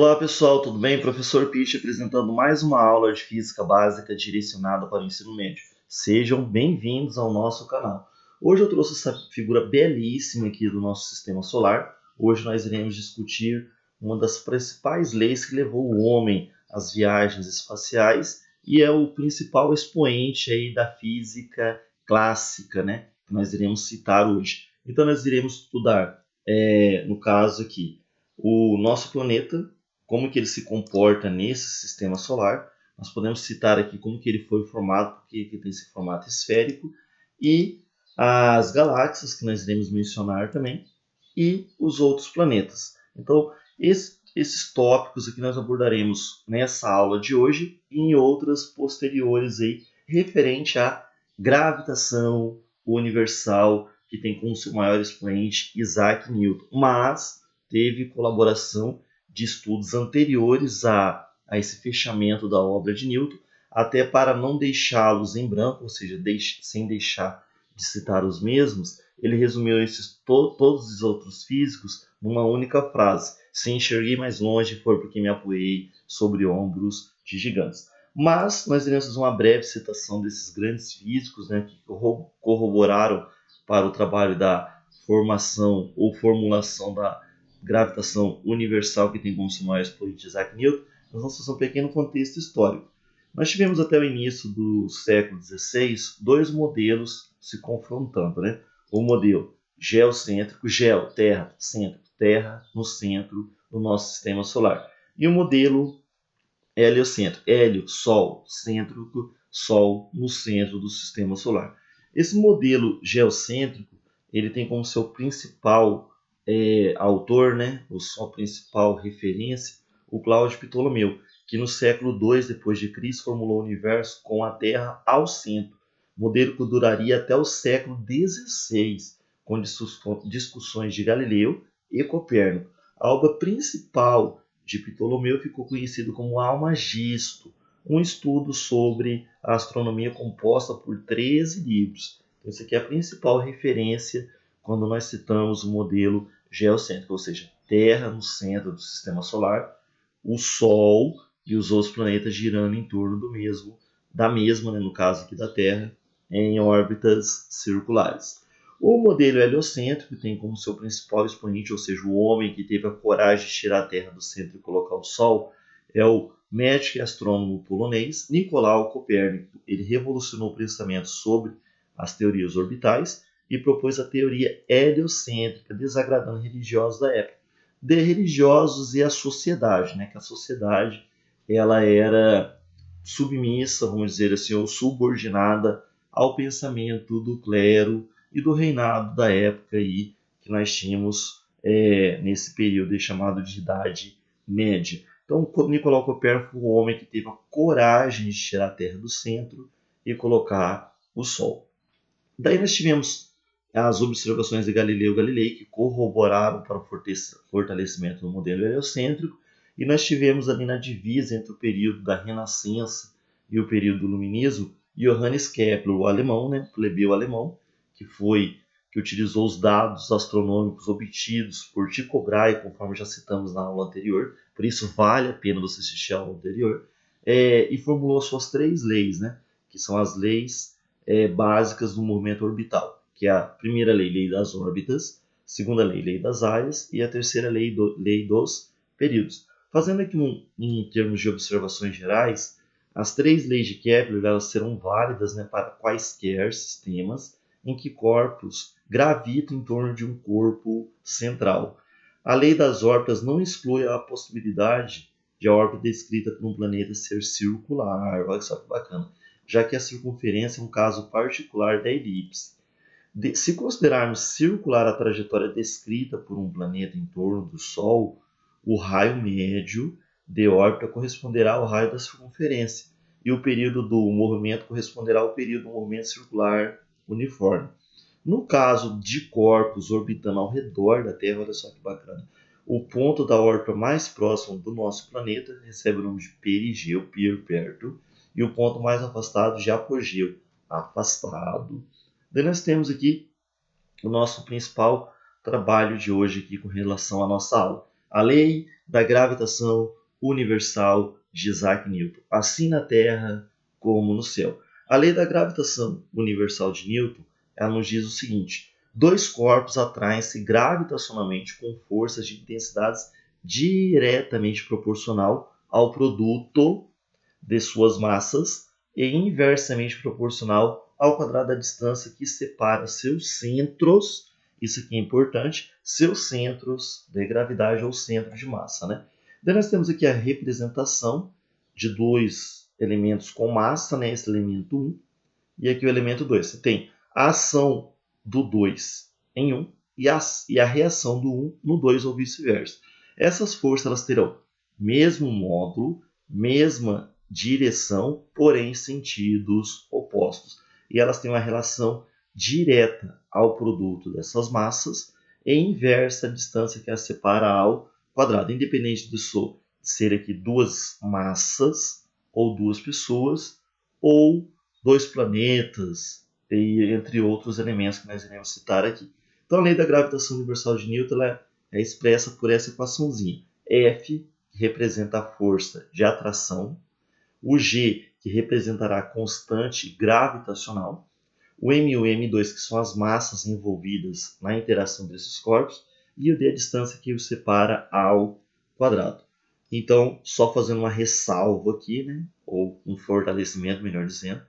Olá pessoal, tudo bem? Professor Pitt apresentando mais uma aula de Física Básica direcionada para o ensino médio. Sejam bem-vindos ao nosso canal. Hoje eu trouxe essa figura belíssima aqui do nosso Sistema Solar. Hoje nós iremos discutir uma das principais leis que levou o homem às viagens espaciais e é o principal expoente aí da física clássica, né? Que nós iremos citar hoje. Então nós iremos estudar, no caso aqui, o nosso planeta, como que ele se comporta nesse sistema solar. Nós podemos citar aqui como que ele foi formado, porque ele tem esse formato esférico, e as galáxias, que nós iremos mencionar também, e os outros planetas. Então, esses tópicos aqui nós abordaremos nessa aula de hoje e em outras posteriores aí, referente à gravitação universal, que tem como seu maior expoente Isaac Newton, mas teve colaboração de estudos anteriores a esse fechamento da obra de Newton, até para não deixá-los em branco, ou seja, sem deixar de citar os mesmos, ele resumiu todos os outros físicos numa única frase: se enxerguei mais longe foi porque me apoiei sobre ombros de gigantes. Mas nós iremos fazer uma breve citação desses grandes físicos, né, que corroboraram para o trabalho da formação ou formulação da gravitação universal, que tem como seu maior expoente Isaac Newton. Nós vamos fazer um pequeno contexto histórico. Nós tivemos até o início do século XVI dois modelos se confrontando, né? O modelo geocêntrico, terra, centro, terra no centro do nosso sistema solar. E o modelo heliocêntrico, hélio, sol, cêntrico, sol no centro do sistema solar. Esse modelo geocêntrico, ele tem como seu principal autor, né, ou sua principal referência, o Cláudio Ptolomeu, que no século II d.C. formulou o universo com a Terra ao centro, modelo que duraria até o século XVI, com discussões de Galileu e Copérnico. A obra principal de Ptolomeu ficou conhecido como Almagisto, um estudo sobre a astronomia composta por 13 livros. Então, essa aqui é a principal referência quando nós citamos o modelo geocêntrico, ou seja, Terra no centro do sistema solar, o Sol e os outros planetas girando em torno da mesma, né, no caso aqui da Terra, em órbitas circulares. O modelo heliocêntrico tem como seu principal expoente, ou seja, o homem que teve a coragem de tirar a Terra do centro e colocar o Sol, é o médico e astrônomo polonês Nicolau Copérnico. Ele revolucionou o pensamento sobre as teorias orbitais e propôs a teoria heliocêntrica, desagradando religiosos da época. De religiosos e a sociedade, né? Que a sociedade ela era submissa, vamos dizer assim, ou subordinada ao pensamento do clero e do reinado da época aí, que nós tínhamos nesse período chamado de Idade Média. Então, Nicolau Copérnico foi o homem que teve a coragem de tirar a Terra do centro e colocar o Sol. Daí nós tivemos as observações de Galileu Galilei, que corroboraram para o fortalecimento do modelo heliocêntrico, e nós tivemos ali na divisa entre o período da Renascença e o período do Iluminismo, Johannes Kepler, o alemão, né, plebeu alemão, que utilizou os dados astronômicos obtidos por Tycho Brahe, conforme já citamos na aula anterior, por isso vale a pena você assistir a aula anterior, e formulou as suas 3 leis, né, que são as leis básicas do movimento orbital, que é a primeira lei, lei das órbitas, segunda lei, lei das áreas, e a terceira lei, lei dos períodos. Fazendo aqui em termos de observações gerais, as 3 leis de Kepler elas serão válidas, né, para quaisquer sistemas em que corpos gravitam em torno de um corpo central. A lei das órbitas não exclui a possibilidade de a órbita descrita por um planeta ser circular, olha só que bacana, já que a circunferência é um caso particular da elipse. Se considerarmos circular a trajetória descrita por um planeta em torno do Sol, o raio médio de órbita corresponderá ao raio da circunferência, e o período do movimento corresponderá ao período do movimento circular uniforme. No caso de corpos orbitando ao redor da Terra, olha só que bacana, o ponto da órbita mais próximo do nosso planeta recebe o nome de perigeu, perto, e o ponto mais afastado de apogeu, afastado. Daí nós temos aqui o nosso principal trabalho de hoje aqui com relação à nossa aula. A lei da gravitação universal de Isaac Newton, assim na Terra como no céu. A lei da gravitação universal de Newton, ela nos diz o seguinte: dois corpos atraem-se gravitacionalmente com forças de intensidades diretamente proporcional ao produto de suas massas e inversamente proporcional ao quadrado da distância que separa seus centros, isso aqui é importante, seus centros de gravidade ou centro de massa, né? Daí nós temos aqui a representação de dois elementos com massa, né? Esse elemento 1 e aqui o elemento 2. Você tem a ação do 2 em 1 e a reação do 1 no 2 ou vice-versa. Essas forças elas terão mesmo módulo, mesma direção, porém sentidos opostos. E elas têm uma relação direta ao produto dessas massas e inversa à distância que as separa ao quadrado, independente de ser aqui duas massas ou duas pessoas ou dois planetas, e entre outros elementos que nós iremos citar aqui. Então, a lei da gravitação universal de Newton é expressa por essa equaçãozinha. F, que representa a força de atração, o G, que representará a constante gravitacional, o M e o M2, que são as massas envolvidas na interação desses corpos, e o D, a distância que os separa ao quadrado. Então, só fazendo uma ressalva aqui, né? Ou um fortalecimento, melhor dizendo,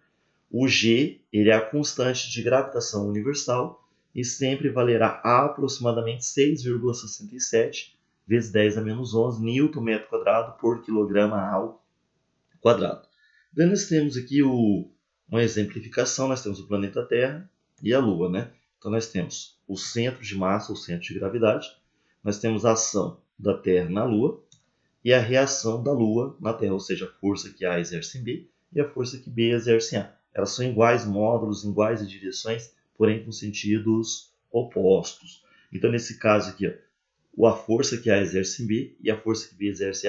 o G ele é a constante de gravitação universal e sempre valerá aproximadamente 6,67 vezes 10 a menos 11 Newton metro quadrado por quilograma ao quadrado. Daí nós temos aqui uma exemplificação, nós temos o planeta Terra e a Lua, né? Então nós temos o centro de massa, o centro de gravidade, nós temos a ação da Terra na Lua e a reação da Lua na Terra, ou seja, a força que A exerce em B e a força que B exerce em A. Elas são iguais módulos, iguais direções, porém com sentidos opostos. Então, nesse caso aqui, ó, a força que A exerce em B e a força que B exerce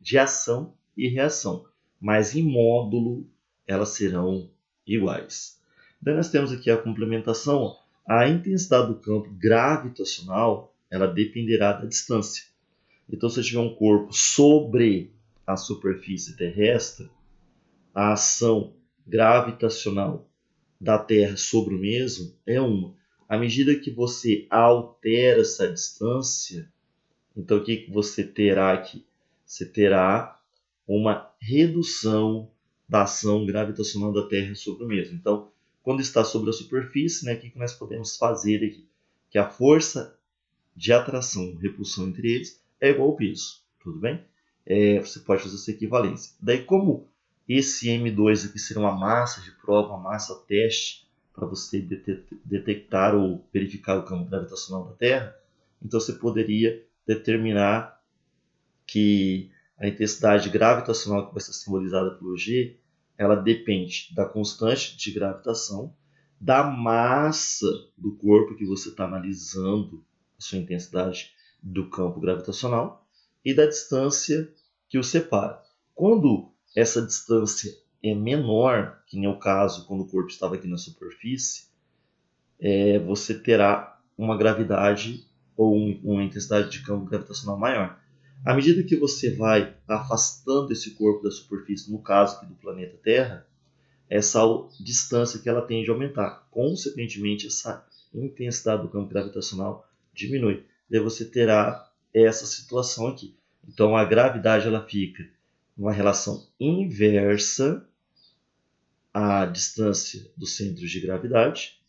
de ação e reação. Mas em módulo, elas serão iguais. Daí nós temos aqui a complementação. Ó, a intensidade do campo gravitacional ela dependerá da distância. Então, se eu tiver um corpo sobre a superfície terrestre, a ação gravitacional da Terra sobre o mesmo é uma. À medida que você altera essa distância, então o que você terá aqui? Você terá uma redução da ação gravitacional da Terra sobre o mesmo. Então, quando está sobre a superfície, né, o que nós podemos fazer aqui? Que a força de atração, repulsão entre eles, é igual ao peso. Tudo bem? Você pode fazer essa equivalência. Daí, como esse M2 aqui será uma massa de prova, uma massa teste, para você detectar ou verificar o campo gravitacional da Terra, então você poderia determinar que a intensidade gravitacional que vai ser simbolizada pelo G, ela depende da constante de gravitação, da massa do corpo que você está analisando, a sua intensidade do campo gravitacional, e da distância que o separa. Quando essa distância é menor, que nem o caso quando o corpo estava aqui na superfície, você terá uma gravidade ou uma intensidade de campo gravitacional maior. À medida que você vai afastando esse corpo da superfície, no caso aqui do planeta Terra, essa distância que ela tende a aumentar. Consequentemente, essa intensidade do campo gravitacional diminui. Daí você terá essa situação aqui. Então, a gravidade ela fica numa relação inversa à distância dos centros de gravidade.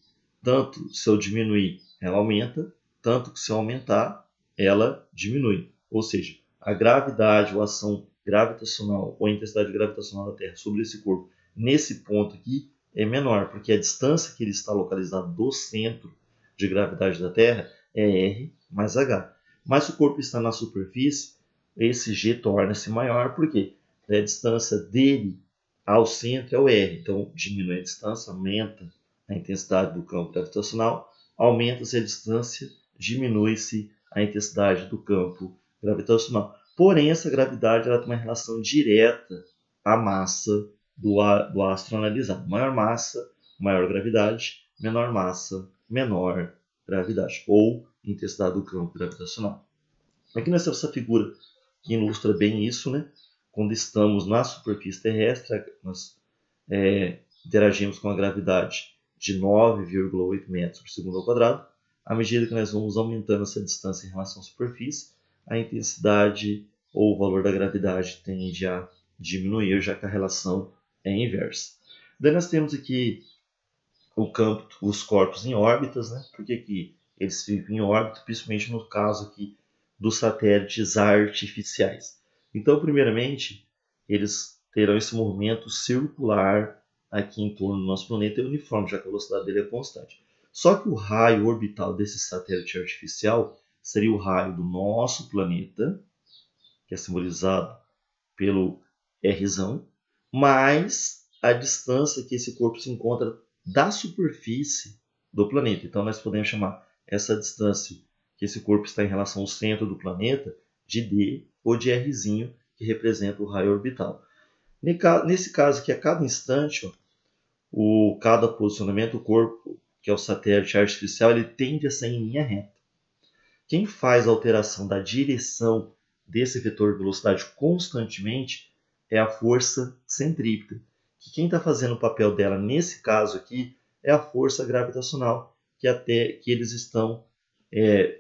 Tanto se eu diminuir, ela aumenta. Tanto que se eu aumentar, ela diminui. Ou seja, a gravidade ou a ação gravitacional ou a intensidade gravitacional da Terra sobre esse corpo nesse ponto aqui é menor, porque a distância que ele está localizado do centro de gravidade da Terra é R mais H. Mas se o corpo está na superfície, esse G torna-se maior, porque a distância dele ao centro é o R. Então, diminui a distância, aumenta a intensidade do campo gravitacional, aumenta-se a distância, diminui-se a intensidade do campo gravitacional. Porém, essa gravidade ela tem uma relação direta à massa do astro analisado. Maior massa, maior gravidade, menor massa, menor gravidade, ou intensidade do campo gravitacional. Aqui nós temos essa figura que ilustra bem isso, né? Quando estamos na superfície terrestre, nós interagimos com a gravidade de 9,8 metros por segundo ao quadrado. À medida que nós vamos aumentando essa distância em relação à superfície, a intensidade ou o valor da gravidade tende a diminuir, já que a relação é inversa. Daí nós temos aqui o campo, os corpos em órbitas, né? Por que eles ficam em órbita? Principalmente no caso aqui dos satélites artificiais. Então, primeiramente, eles terão esse movimento circular aqui em torno do nosso planeta é uniforme, já que a velocidade dele é constante. Só que o raio orbital desse satélite artificial seria o raio do nosso planeta, que é simbolizado pelo Rzão, mais a distância que esse corpo se encontra da superfície do planeta. Então, nós podemos chamar essa distância que esse corpo está em relação ao centro do planeta de D ou de Rzinho, que representa o raio orbital. Nesse caso aqui, a cada instante, cada posicionamento do corpo, que é o satélite artificial, ele tende a ser em linha reta. Quem faz a alteração da direção desse vetor de velocidade constantemente é a força centrípeta. Que quem está fazendo o papel dela nesse caso aqui é a força gravitacional, que eles estão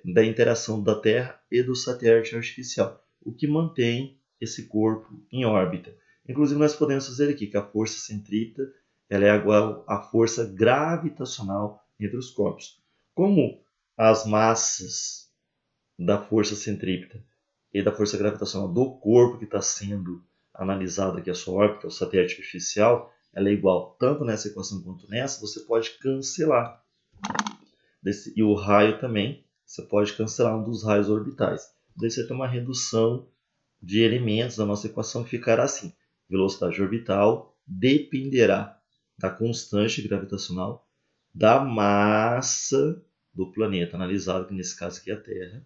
da interação da Terra e do satélite artificial, o que mantém esse corpo em órbita. Inclusive, nós podemos fazer aqui que a força centrípeta ela é igual à força gravitacional entre os corpos. Como as massas da força centrípeta e da força gravitacional do corpo que está sendo analisado aqui, a sua órbita, o satélite artificial, ela é igual tanto nessa equação quanto nessa, você pode cancelar. E o raio também, você pode cancelar um dos raios orbitais. Daí você tem uma redução de elementos da nossa equação que ficará assim. Velocidade orbital dependerá da constante gravitacional, da massa do planeta analisado, que nesse caso aqui é a Terra,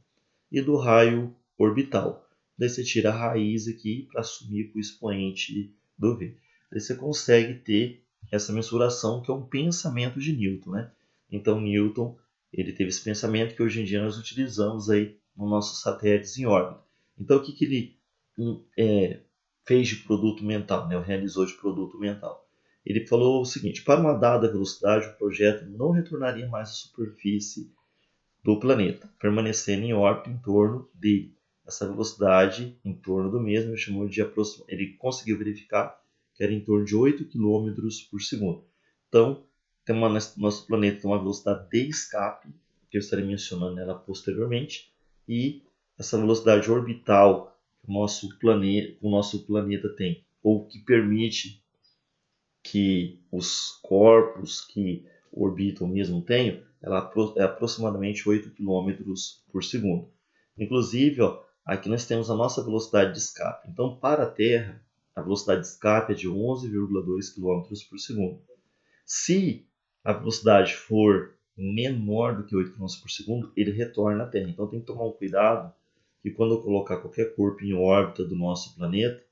e do raio orbital. Daí você tira a raiz aqui para assumir o expoente do V. Daí você consegue ter essa mensuração que é um pensamento de Newton, né? Então Newton ele teve esse pensamento que hoje em dia nós utilizamos aí nos nossos satélites em órbita. Então o que ele fez de produto mental, né? Realizou de produto mental? Ele falou o seguinte: para uma dada velocidade, o projeto não retornaria mais à superfície do planeta, permanecendo em órbita em torno dele. Essa velocidade em torno do mesmo ele conseguiu verificar que era em torno de 8 km por segundo. Então, nosso planeta tem uma velocidade de escape, que eu estarei mencionando ela posteriormente, e essa velocidade orbital que o nosso planeta tem, ou que permite que os corpos que orbitam mesmo tenham, ela é aproximadamente 8 km por segundo. Inclusive, aqui nós temos a nossa velocidade de escape. Então, para a Terra, a velocidade de escape é de 11,2 km por segundo. Se a velocidade for menor do que 8 km por segundo, ele retorna à Terra. Então, tem que tomar um cuidado que quando eu colocar qualquer corpo em órbita do nosso planeta,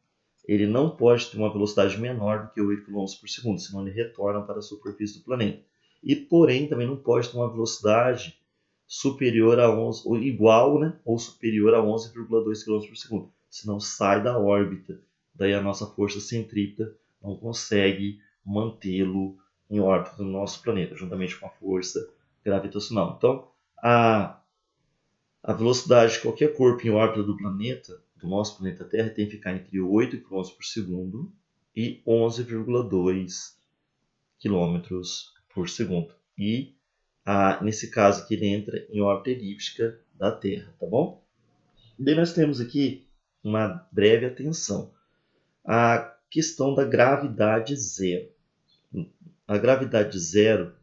ele não pode ter uma velocidade menor do que 8 km por segundo, senão ele retorna para a superfície do planeta. E, porém, também não pode ter uma velocidade superior a 11, ou igual, né, ou superior a 11,2 km por segundo, senão sai da órbita. Daí a nossa força centrípeta não consegue mantê-lo em órbita do nosso planeta, juntamente com a força gravitacional. Então, a velocidade de qualquer corpo em órbita do planeta, do nosso planeta Terra, tem que ficar entre 8 km por segundo e 11,2 km por segundo. E nesse caso aqui ele entra em órbita elíptica da Terra, tá bom? Daí nós temos aqui uma breve atenção. A questão da gravidade zero. A gravidade zero,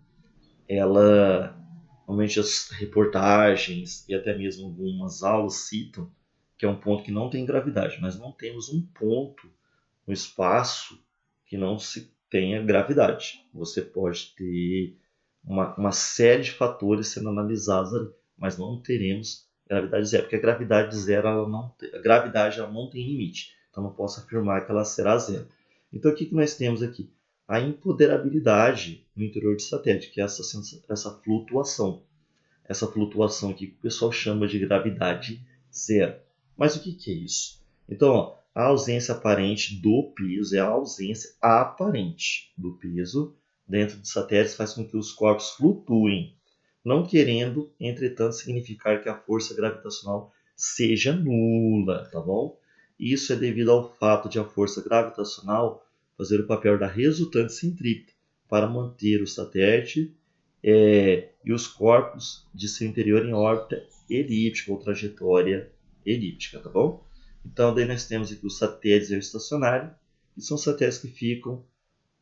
ela normalmente as reportagens e até mesmo algumas aulas citam que é um ponto que não tem gravidade. Nós não temos um ponto no espaço que não se tenha gravidade. Você pode ter uma série de fatores sendo analisados ali, mas não teremos gravidade zero, porque a gravidade zero ela não tem limite. Então não posso afirmar que ela será zero. Então o que nós temos aqui? A imponderabilidade no interior de satélite, que é essa flutuação. Essa flutuação aqui que o pessoal chama de gravidade zero. Mas o que é isso? Então, ó, a ausência aparente do peso é a ausência aparente do peso dentro dos satélites faz com que os corpos flutuem, não querendo, entretanto, significar que a força gravitacional seja nula, tá bom? Isso é devido ao fato de a força gravitacional fazer o papel da resultante centrípeta para manter o satélite e os corpos de seu interior em órbita elíptica ou trajetória elíptica, tá bom? Então, daí nós temos aqui os satélites geoestacionários, que são satélites que ficam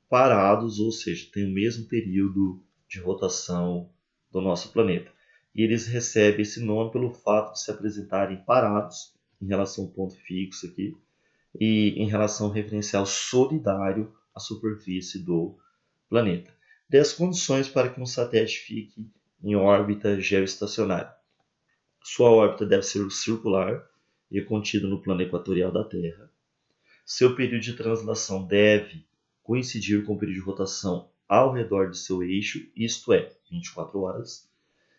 parados, ou seja, têm o mesmo período de rotação do nosso planeta. E eles recebem esse nome pelo fato de se apresentarem parados em relação ao ponto fixo aqui e em relação ao referencial solidário à superfície do planeta. Dê as condições para que um satélite fique em órbita geoestacionária. Sua órbita deve ser circular e contida no plano equatorial da Terra. Seu período de translação deve coincidir com o período de rotação ao redor de seu eixo, isto é, 24 horas.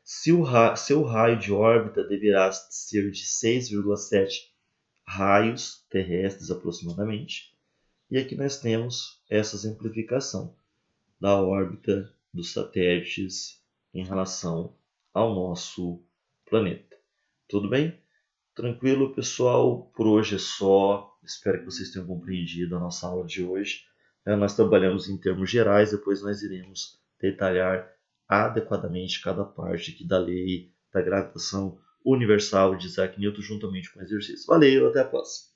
Seu raio de órbita deverá ser de 6,7 raios terrestres aproximadamente. E aqui nós temos essa exemplificação da órbita dos satélites em relação ao nosso planeta. Tudo bem? Tranquilo, pessoal? Por hoje é só. Espero que vocês tenham compreendido a nossa aula de hoje. Nós trabalhamos em termos gerais, depois nós iremos detalhar adequadamente cada parte aqui da lei da gravitação universal de Isaac Newton juntamente com o exercício. Valeu, até a próxima!